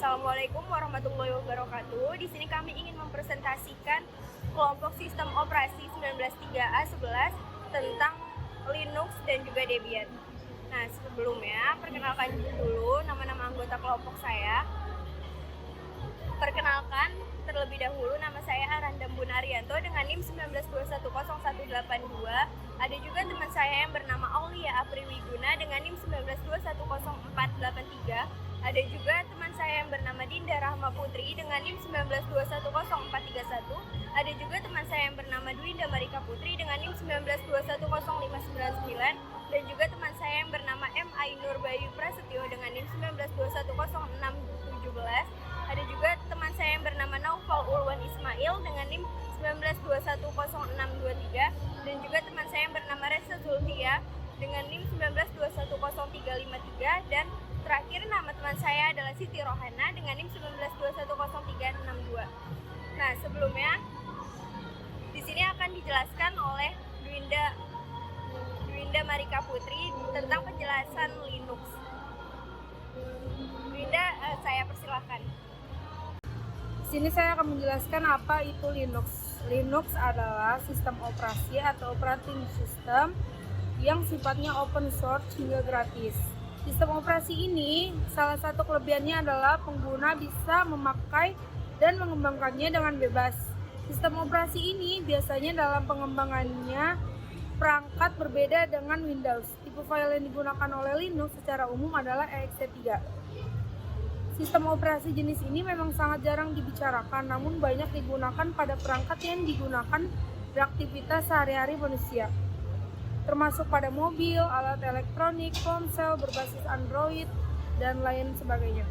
Assalamualaikum warahmatullahi wabarakatuh. Di sini kami ingin mempresentasikan kelompok sistem operasi 193A11 tentang Linux dan juga Debian. Nah, sebelumnya perkenalkan dulu nama-nama anggota kelompok saya. Perkenalkan terlebih dahulu, nama saya Aranda Bunarianto dengan NIM 19210182. Ada juga teman saya yang bernama Aulia Apriwiguna dengan NIM 19210483. Ada juga teman saya yang bernama Dinda Rahma Putri dengan NIM 19210431. Ada juga teman saya yang bernama Dwinda Marika Putri dengan NIM 19210599. Dan juga teman saya yang bernama M. Ainur Bayu Prasetyo dengan NIM 19210617. Ada juga teman saya yang bernama Naufal Ulwan Ismail dengan NIM 19210623. Dan juga teman saya yang bernama Reza Zulfia dengan NIM 19210353. Dan terakhir nama teman saya adalah Siti Rohana dengan NIM 19210362. Nah, sebelumnya di sini akan dijelaskan oleh Dwinda Marika Putri tentang penjelasan Linux. Dwinda, saya persilahkan. Di sini saya akan menjelaskan apa itu Linux. Linux adalah sistem operasi atau operating system yang sifatnya open source hingga gratis. Sistem operasi ini salah satu kelebihannya adalah pengguna bisa memakai dan mengembangkannya dengan bebas. Sistem operasi ini biasanya dalam pengembangannya perangkat berbeda dengan Windows. Tipe file yang digunakan oleh Linux secara umum adalah ext3. Sistem operasi jenis ini memang sangat jarang dibicarakan, namun banyak digunakan pada perangkat yang digunakan beraktivitas sehari-hari manusia, termasuk pada mobil, alat elektronik, ponsel berbasis Android, dan lain sebagainya.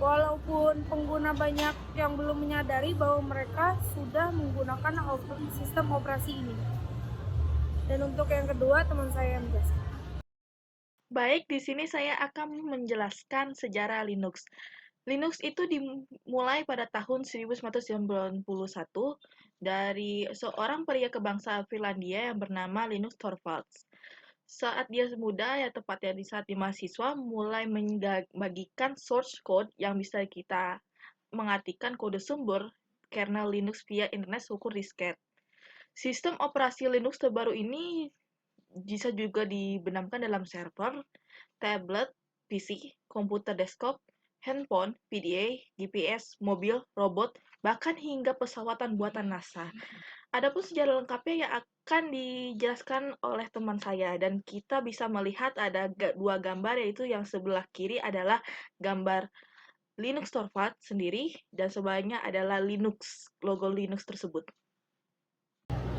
Walaupun pengguna banyak yang belum menyadari bahwa mereka sudah menggunakan sistem operasi ini. Dan untuk yang kedua, teman saya yang menjelaskan. Baik, di sini saya akan menjelaskan sejarah Linux. Linux itu dimulai pada tahun 1991 dari seorang pria kebangsaan Finlandia yang bernama Linus Torvalds. Saat dia muda, ya tepatnya di saat dia mahasiswa, mulai membagikan source code yang bisa kita mengartikan kode sumber kernel Linux via internet struktur disket. Sistem operasi Linux terbaru ini bisa juga dibenamkan dalam server, tablet, PC, komputer desktop, handphone, PDA, GPS, mobil, robot, bahkan hingga pesawatan buatan NASA. Adapun sejarah lengkapnya yang akan dijelaskan oleh teman saya, dan kita bisa melihat ada dua gambar, yaitu yang sebelah kiri adalah gambar Linus Torvalds sendiri, dan sebelahnya adalah Linux, logo Linux tersebut.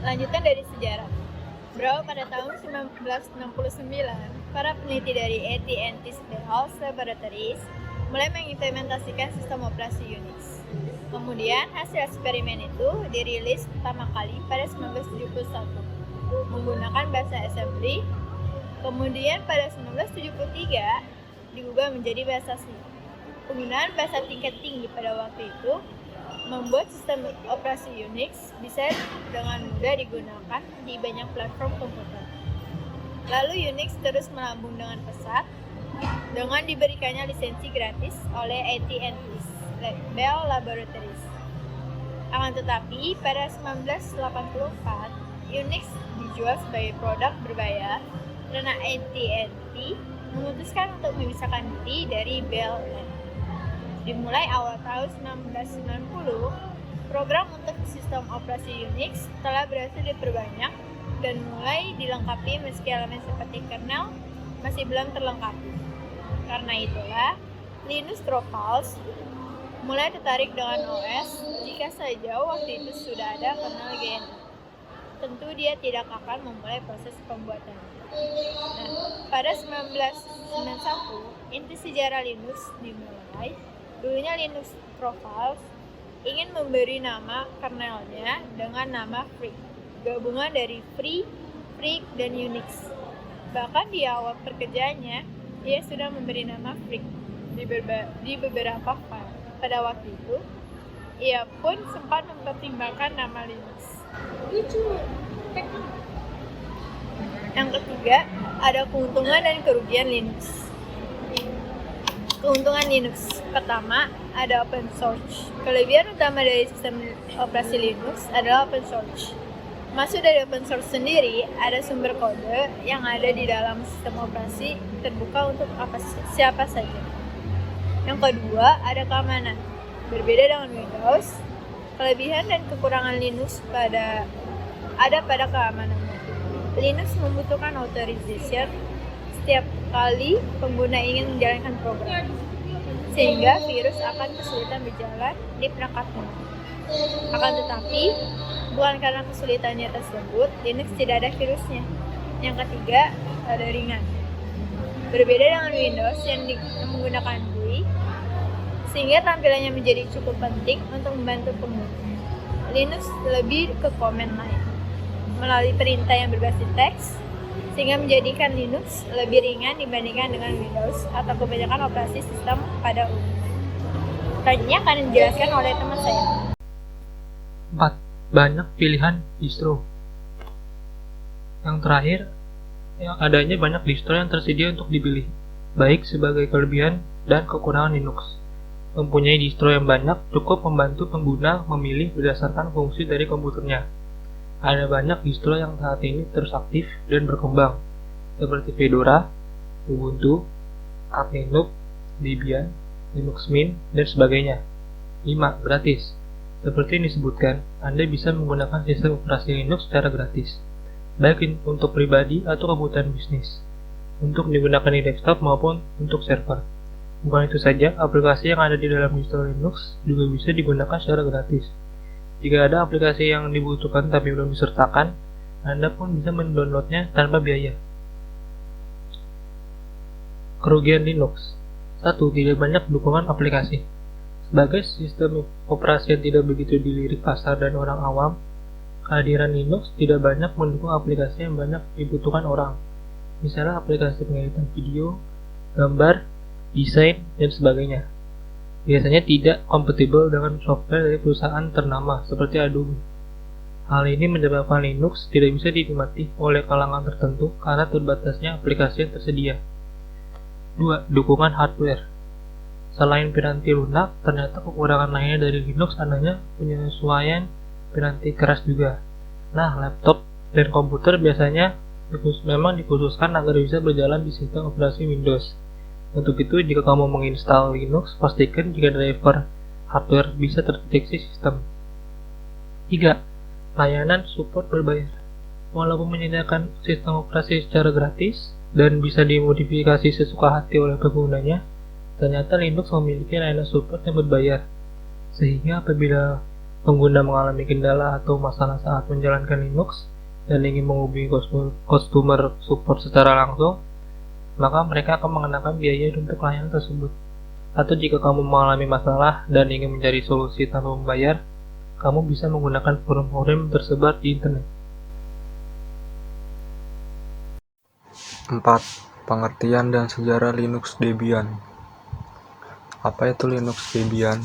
Lanjutan dari sejarah. Berawal pada tahun 1969, para peneliti dari AT&T Bell Laboratories mulai mengimplementasikan sistem operasi Unix. Kemudian, hasil eksperimen itu dirilis pertama kali pada 1971 menggunakan bahasa assembly. Kemudian pada 1973 diubah menjadi bahasa C. Penggunaan bahasa tingkat tinggi pada waktu itu membuat sistem operasi Unix bisa dengan mudah digunakan di banyak platform komputer. Lalu Unix terus melambung dengan pesat dengan diberikannya lisensi gratis oleh AT&T Bell Laboratories. Akan tetapi pada 1984 Unix dijual sebagai produk berbayar karena AT&T memutuskan untuk memisahkan diri dari Bell. Dimulai awal tahun 1990, program untuk sistem operasi Unix telah berhasil diperbanyak dan mulai dilengkapi meski elemen seperti kernel masih belum terlengkapi. Karena itulah, Linus Torvalds mulai tertarik dengan OS jika saja waktu itu sudah ada kernel GNU. Tentu dia tidak akan memulai proses pembuatannya. Nah, pada 1991, inti sejarah Linux dimulai. Dulunya Linus Torvalds ingin memberi nama kernelnya dengan nama Freak, gabungan dari Free, Freak, dan Unix. Bahkan di awal pekerjaannya, dia sudah memberi nama Freak di beberapa file. Pada waktu itu, ia pun sempat mempertimbangkan nama Linux. Yang ketiga, ada keuntungan dan kerugian Linux. Keuntungan Linux. Pertama, ada open source. Kelebihan utama dari sistem operasi Linux adalah open source. Maksud dari open source sendiri, ada sumber kode yang ada di dalam sistem operasi terbuka untuk siapa saja. Yang kedua, ada keamanan. Berbeda dengan Windows, kelebihan dan kekurangan Linux pada keamanannya. Linux membutuhkan authorization setiap kali pengguna ingin menjalankan program, sehingga virus akan kesulitan berjalan di perangkatnya. Akan tetapi, bukan karena kesulitannya tersebut, Linux tidak ada virusnya. Yang ketiga, ada ringan. Berbeda dengan Windows yang menggunakan GUI, sehingga tampilannya menjadi cukup penting untuk membantu pengguna. Linux lebih ke command line, melalui perintah yang berbasis teks, sehingga menjadikan Linux lebih ringan dibandingkan dengan Windows atau kebanyakan operasi sistem pada umumnya. Selanjutnya akan dijelaskan oleh teman saya. 4. Banyak pilihan distro. Yang terakhir, yang adanya banyak distro yang tersedia untuk dipilih, baik sebagai kelebihan dan kekurangan Linux. Mempunyai distro yang banyak cukup membantu pengguna memilih berdasarkan fungsi dari komputernya. Ada banyak distro yang saat ini terus aktif dan berkembang, seperti Fedora, Ubuntu, Arch Linux, Debian, Linux Mint, dan sebagainya. 5. Gratis. Seperti yang disebutkan, Anda bisa menggunakan sistem operasi Linux secara gratis, baik untuk pribadi atau kebutuhan bisnis, untuk digunakan di desktop maupun untuk server. Bukan itu saja, aplikasi yang ada di dalam distro Linux juga bisa digunakan secara gratis. Jika ada aplikasi yang dibutuhkan tapi belum disertakan, Anda pun bisa mendownloadnya tanpa biaya. Kerugian Linux. 1. Tidak banyak dukungan aplikasi. Sebagai sistem operasi yang tidak begitu dilirik pasar dan orang awam, kehadiran Linux tidak banyak mendukung aplikasi yang banyak dibutuhkan orang. Misalnya aplikasi pengeditan video, gambar, desain, dan sebagainya. Biasanya tidak kompatibel dengan software dari perusahaan ternama seperti Adobe. Hal ini menyebabkan Linux tidak bisa dinikmati oleh kalangan tertentu karena terbatasnya aplikasi yang tersedia. 2. Dukungan hardware. Selain piranti lunak, ternyata kekurangan lainnya dari Linux adanya penyesuaian piranti keras juga. Nah, laptop dan komputer biasanya memang dikhususkan agar bisa berjalan di sistem operasi Windows. Untuk itu, jika kamu menginstal Linux, pastikan jika driver hardware bisa terdeteksi sistem. 3. Layanan support berbayar. Walaupun menyediakan sistem operasi secara gratis dan bisa dimodifikasi sesuka hati oleh penggunanya, ternyata Linux memiliki layanan support yang berbayar. Sehingga apabila pengguna mengalami kendala atau masalah saat menjalankan Linux dan ingin menghubungi customer support secara langsung, maka mereka akan mengenakan biaya untuk layanan tersebut. Atau jika kamu mengalami masalah dan ingin mencari solusi tanpa membayar, kamu bisa menggunakan forum-forum tersebar di internet. 4. Pengertian dan sejarah Linux Debian. Apa itu Linux Debian?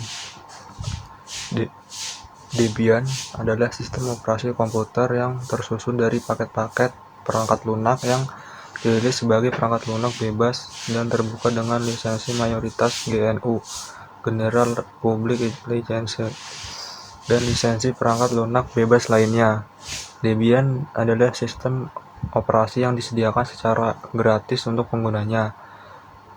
Debian adalah sistem operasi komputer yang tersusun dari paket-paket perangkat lunak yang dirilis sebagai perangkat lunak bebas dan terbuka dengan lisensi mayoritas GNU (General Public License) dan lisensi perangkat lunak bebas lainnya. Debian adalah sistem operasi yang disediakan secara gratis untuk penggunanya.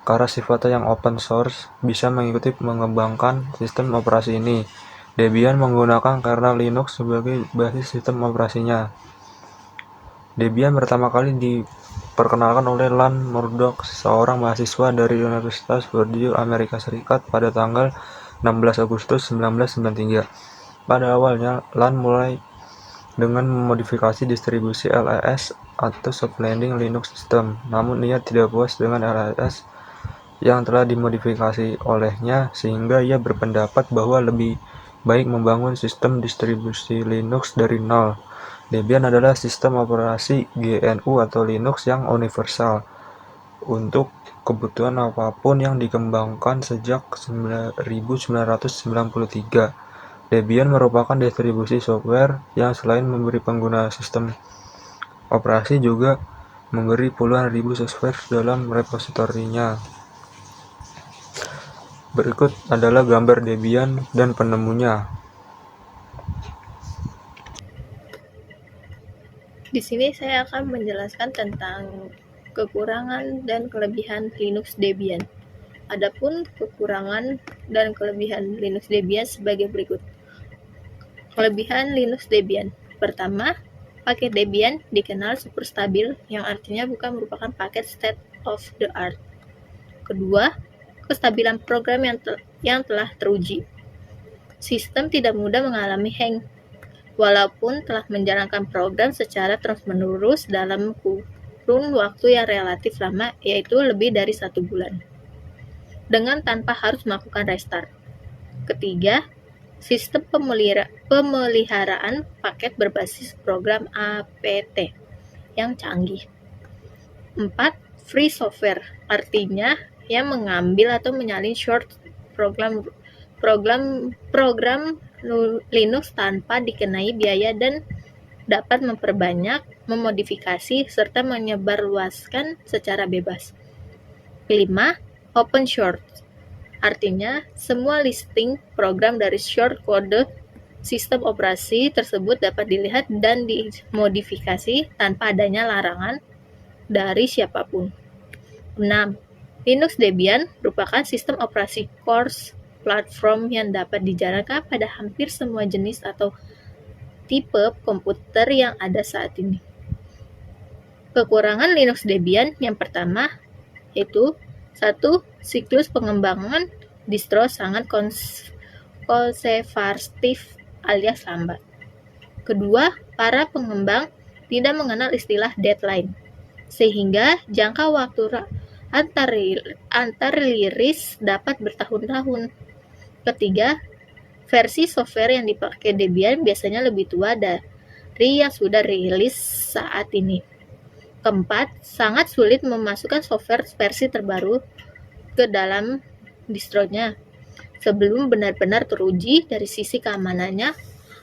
Karena sifatnya yang open source, bisa mengikuti mengembangkan sistem operasi ini. Debian menggunakan kernel Linux sebagai basis sistem operasinya. Debian pertama kali diperkenalkan oleh Ian Murdoch, seorang mahasiswa dari Universitas Purdue, Amerika Serikat pada tanggal 16 Agustus 1993. Pada awalnya, Ian mulai dengan memodifikasi distribusi LES atau Soft Landing Linux System. Namun ia tidak puas dengan LES yang telah dimodifikasi olehnya, sehingga ia berpendapat bahwa lebih baik membangun sistem distribusi Linux dari nol. Debian adalah sistem operasi GNU atau Linux yang universal untuk kebutuhan apapun yang dikembangkan sejak 1993. Debian merupakan distribusi software yang selain memberi pengguna sistem operasi juga memberi puluhan ribu software dalam repositorinya. Berikut adalah gambar Debian dan penemunya. Di sini saya akan menjelaskan tentang kekurangan dan kelebihan Linux Debian. Adapun kekurangan dan kelebihan Linux Debian sebagai berikut. Kelebihan Linux Debian. Pertama, paket Debian dikenal super stabil, yang artinya bukan merupakan paket state of the art. Kedua, kestabilan program yang telah teruji. Sistem tidak mudah mengalami hang, walaupun telah menjalankan program secara terus-menerus dalam kurun waktu yang relatif lama, yaitu lebih dari 1 bulan, dengan tanpa harus melakukan restart. Ketiga, sistem pemeliharaan paket berbasis program apt yang canggih. 4. Free software, artinya yang mengambil atau menyalin short program Linux tanpa dikenai biaya dan dapat memperbanyak, memodifikasi, serta menyebarluaskan secara bebas. 5. Open source, artinya semua listing program dari short kode sistem operasi tersebut dapat dilihat dan dimodifikasi tanpa adanya larangan dari siapapun. 6. Linux Debian merupakan sistem operasi cross platform yang dapat dijalankan pada hampir semua jenis atau tipe komputer yang ada saat ini. Kekurangan Linux Debian yang pertama yaitu 1. Siklus pengembangan distro sangat konservatif alias lambat. Kedua, para pengembang tidak mengenal istilah deadline, sehingga jangka waktu antar rilis dapat bertahun-tahun. Ketiga, versi software yang dipakai Debian biasanya lebih tua dari yang sudah rilis saat ini. Keempat, sangat sulit memasukkan software versi terbaru ke dalam distronya sebelum benar-benar teruji dari sisi keamanannya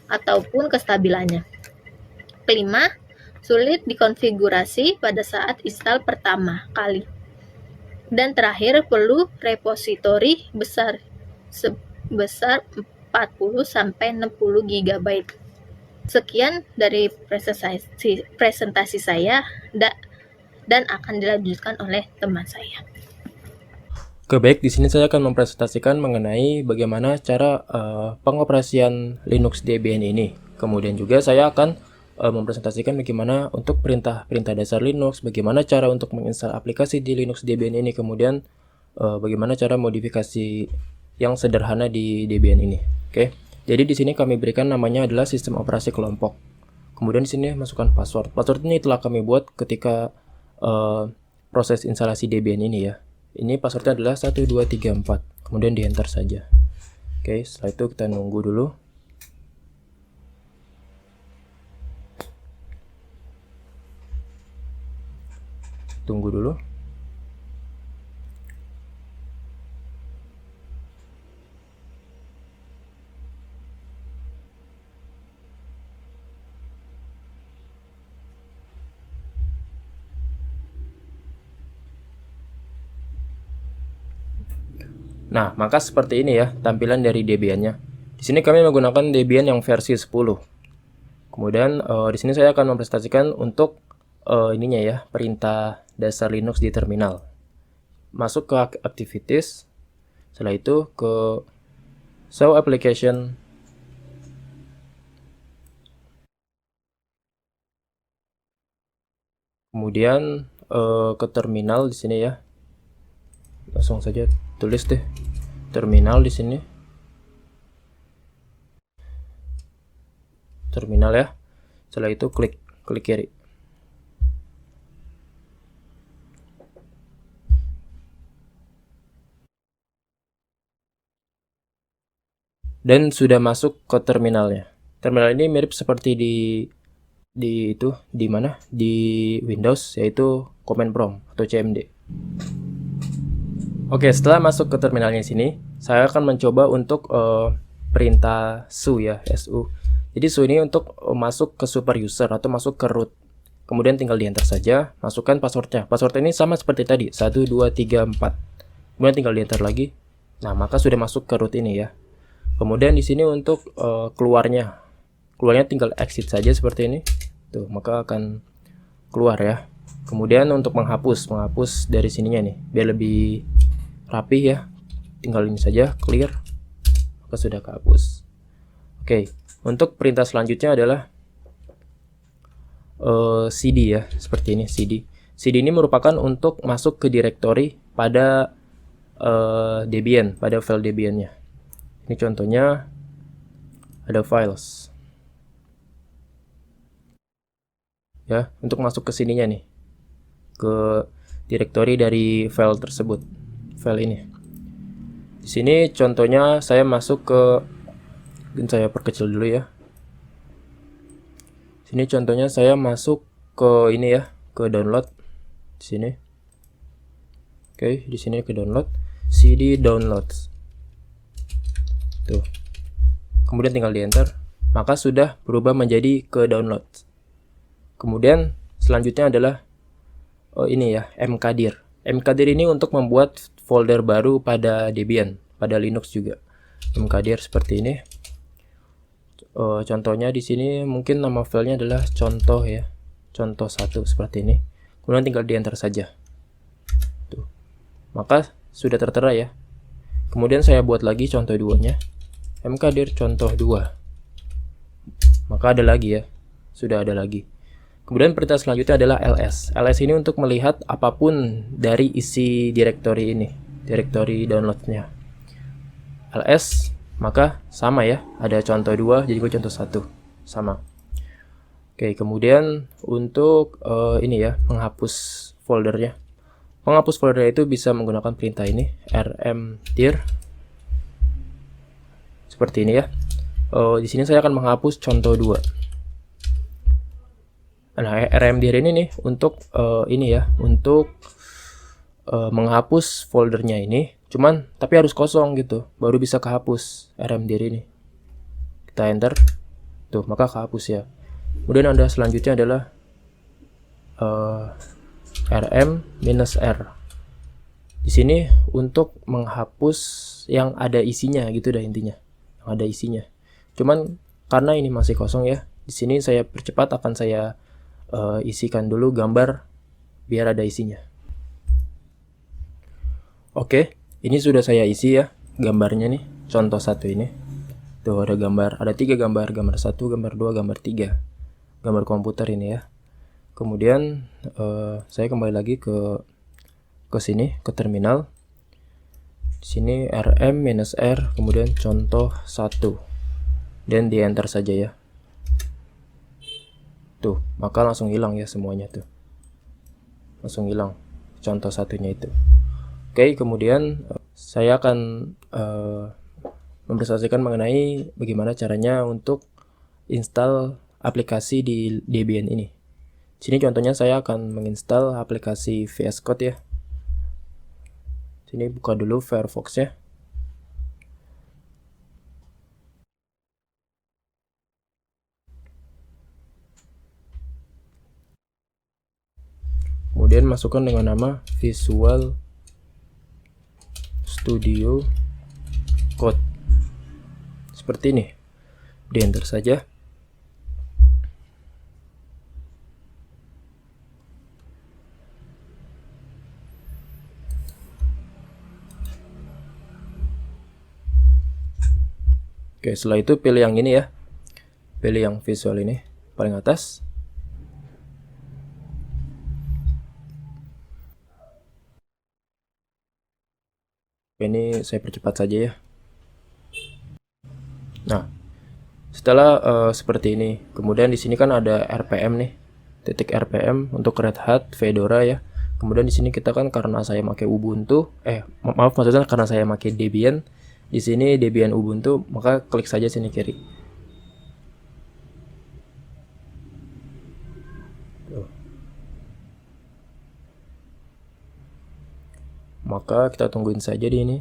ataupun kestabilannya. Kelima, sulit dikonfigurasi pada saat install pertama kali. Dan terakhir, perlu repositori besar sebesar 40-60 GB. Sekian dari presentasi saya dan akan dilanjutkan oleh teman saya. Oke, baik, di sini saya akan mempresentasikan mengenai bagaimana cara pengoperasian Linux Debian ini. Kemudian juga saya akan mempresentasikan bagaimana untuk perintah dasar Linux, bagaimana cara untuk menginstal aplikasi di Linux Debian ini, kemudian bagaimana cara modifikasi yang sederhana di Debian ini. Oke. Jadi di sini kami berikan namanya adalah sistem operasi kelompok. Kemudian di sini masukkan password. Password ini telah kami buat ketika proses instalasi Debian ini ya. Ini passwordnya adalah 1234. Kemudian di enter saja. Oke, setelah itu kita nunggu dulu. Tunggu dulu. Nah, maka seperti ini ya tampilan dari Debian-nya. Di sini kami menggunakan Debian yang versi 10. Kemudian di sini saya akan mempresentasikan untuk ininya ya, perintah dasar Linux di terminal. Masuk ke activities. Setelah itu ke show application. Kemudian ke terminal di sini ya. Langsung saja tulis deh terminal di sini. Terminal ya. Setelah itu klik kiri. Dan sudah masuk ke terminalnya. Terminal ini mirip seperti di mana? Di Windows, yaitu command prompt atau CMD. Oke, setelah masuk ke terminalnya sini, saya akan mencoba untuk perintah su ya, su. Jadi su ini untuk masuk ke super user atau masuk ke root. Kemudian tinggal di enter saja, masukkan passwordnya. Password ini sama seperti tadi, 1234. Kemudian tinggal di enter lagi, Nah, maka sudah masuk ke root ini ya. Kemudian di sini untuk keluarnya tinggal exit saja seperti ini. Tuh, maka akan keluar ya. Kemudian untuk menghapus dari sininya nih, biar lebih rapi ya. Tinggal ini saja, clear. Maka sudah kehapus. Oke, untuk perintah selanjutnya adalah cd ya, seperti ini cd. cd ini merupakan untuk masuk ke directory pada Debian, pada file Debian-nya. Ini contohnya ada files. Ya, untuk masuk ke sininya nih, ke directory dari file tersebut, file ini. Di sini contohnya saya masuk ke, mungkin saya perkecil dulu ya. Sini contohnya saya masuk ke ini ya, ke download. Di sini. Oke, di sini ke download, cd downloads. Tuh. Kemudian tinggal di enter, maka sudah berubah menjadi ke download. Kemudian selanjutnya adalah ini ya, mkdir. Mkdir ini untuk membuat folder baru pada Debian, pada Linux juga. Mkdir seperti ini. Contohnya di sini mungkin nama filenya adalah contoh ya, contoh 1 seperti ini. Kemudian tinggal di enter saja. Tuh. Maka sudah tertera ya. Kemudian saya buat lagi contoh 2-nya. mkdir contoh 2. Maka ada lagi ya. Sudah ada lagi. Kemudian perintah selanjutnya adalah ls. ls ini untuk melihat apapun dari isi directory ini, directory downloadnya. ls, maka sama ya. Ada contoh 2, jadi gue contoh 1. Sama. Oke, kemudian untuk ini ya, menghapus foldernya. Menghapus folder itu bisa menggunakan perintah ini, rmdir. Seperti ini ya. Di sini saya akan menghapus contoh 2. Nah, rmdir ini nih untuk ini ya, untuk menghapus foldernya ini. Cuman tapi harus kosong gitu, baru bisa kehapus rmdir ini. Kita enter. Tuh, maka kehapus ya. Kemudian ada selanjutnya adalah rm-r. Di sini untuk menghapus yang ada isinya gitu dah intinya. Yang ada isinya. Cuman karena ini masih kosong ya. Di sini saya percepat, akan saya isikan dulu gambar biar ada isinya. Oke, ini sudah saya isi ya gambarnya nih. Contoh 1 ini. Tuh ada gambar, ada 3 gambar, gambar 1, gambar 2, gambar 3. Gambar komputer ini ya. Kemudian saya kembali lagi ke sini, ke terminal. Di sini rm-r, kemudian contoh 1. Dan di enter saja ya. Tuh, maka langsung hilang ya semuanya tuh. Langsung hilang contoh 1-nya itu. Oke, kemudian saya akan mempresentasikan mengenai bagaimana caranya untuk install aplikasi di Debian ini. Sini contohnya saya akan menginstal aplikasi VS Code ya. Sini buka dulu Firefox ya. Kemudian masukkan dengan nama Visual Studio Code. Seperti ini. Di enter saja. Oke, setelah itu pilih yang ini ya. Pilih yang visual ini, paling atas. Ini saya percepat saja ya. Nah, setelah seperti ini, kemudian di sini kan ada RPM nih, titik RPM untuk Red Hat, Fedora ya. Kemudian di sini kita kan karena saya pakai Ubuntu, maaf maksudnya karena saya pakai Debian, di sini Debian Ubuntu, maka klik saja sini kiri. Maka kita tungguin saja di ini.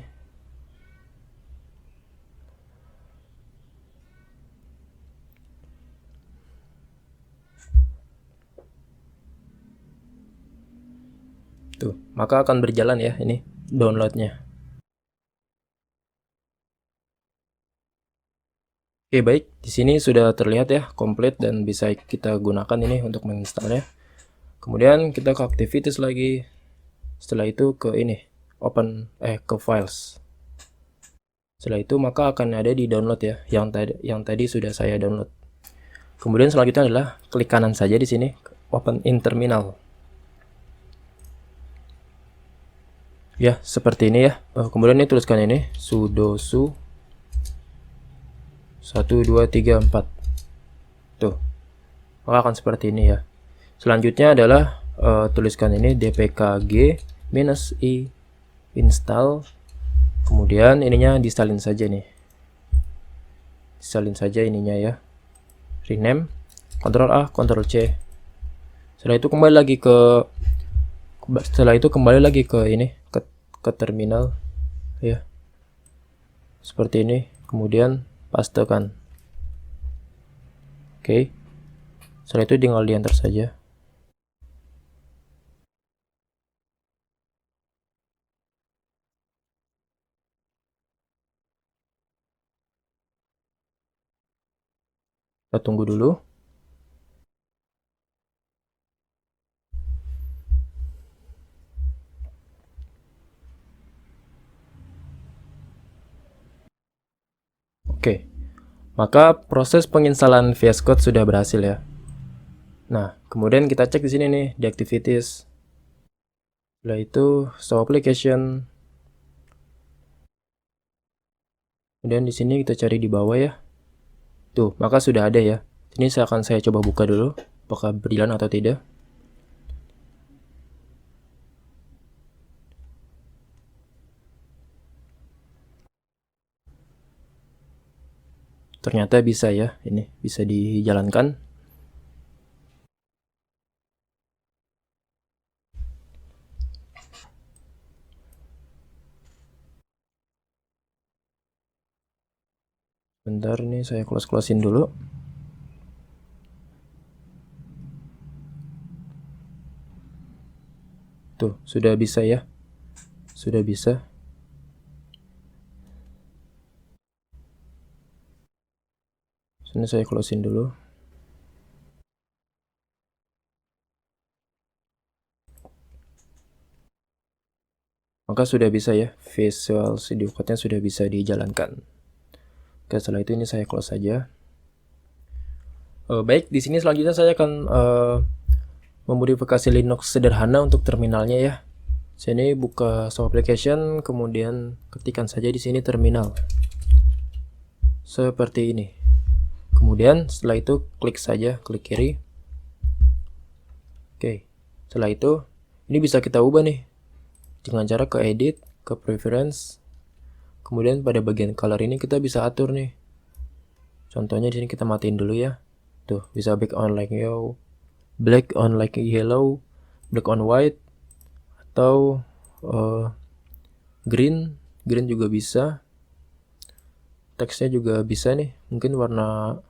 Tuh, maka akan berjalan ya ini downloadnya. Oke, baik. Di sini sudah terlihat ya, komplit dan bisa kita gunakan ini untuk menginstalnya. Kemudian kita ke activities lagi. Setelah itu ke ini, ke files. Setelah itu maka akan ada di download ya, yang tadi sudah saya download. Kemudian selanjutnya adalah klik kanan saja di sini, open in terminal. Ya, seperti ini ya. Kemudian ini tuliskan ini sudo su 1 2 3 4. Tuh. Maka akan seperti ini ya. Selanjutnya adalah tuliskan ini dpkg -i install. Kemudian ininya disalin saja nih. Disalin saja ininya ya. Rename, Ctrl A, Ctrl C. Setelah itu kembali lagi ke ini, ke terminal ya. Seperti ini. Kemudian pastekan. Oke. Setelah itu tinggal di enter saja. Kita tunggu dulu. Oke. Maka proses penginstalan VS Code sudah berhasil ya. Nah, kemudian kita cek di sini nih di activities. Setelah itu show application. Kemudian di sini kita cari di bawah ya. Tuh, maka sudah ada ya. Ini akan saya coba buka dulu, apakah berjalan atau tidak. Ternyata bisa ya, ini bisa dijalankan. Bentar nih, saya close-closein dulu. Tuh, sudah bisa ya. Sudah bisa. Sini saya closein dulu. Maka sudah bisa ya, Visual Studio Code-nya sudah bisa dijalankan. Oke, setelah itu ini saya close saja. Baik, di sini selanjutnya saya akan memodifikasi Linux sederhana untuk terminalnya ya. Sini buka show application, kemudian ketikkan saja di sini terminal. Seperti ini. Kemudian setelah itu klik saja, klik kiri. Oke, setelah itu ini bisa kita ubah nih dengan cara ke edit, ke preference. Kemudian pada bagian color ini kita bisa atur nih. Contohnya di sini kita matiin dulu ya. Tuh, bisa black on like yellow, black on like yellow, black on white, atau green juga bisa. Teksnya juga bisa nih, mungkin warna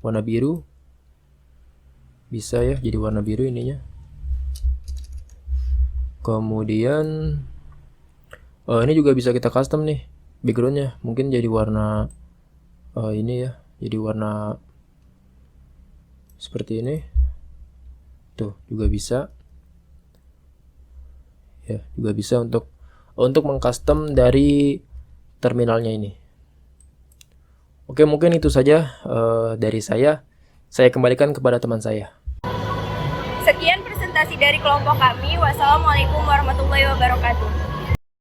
biru. Bisa ya, jadi warna biru ininya. Kemudian ini juga bisa kita custom nih backgroundnya, mungkin jadi warna ini ya, jadi warna seperti ini. Tuh juga bisa ya, juga bisa untuk mengcustom dari terminalnya ini. Oke, mungkin itu saja dari saya. Saya kembalikan kepada teman saya. Sekian presentasi dari kelompok kami. Wassalamualaikum warahmatullahi wabarakatuh.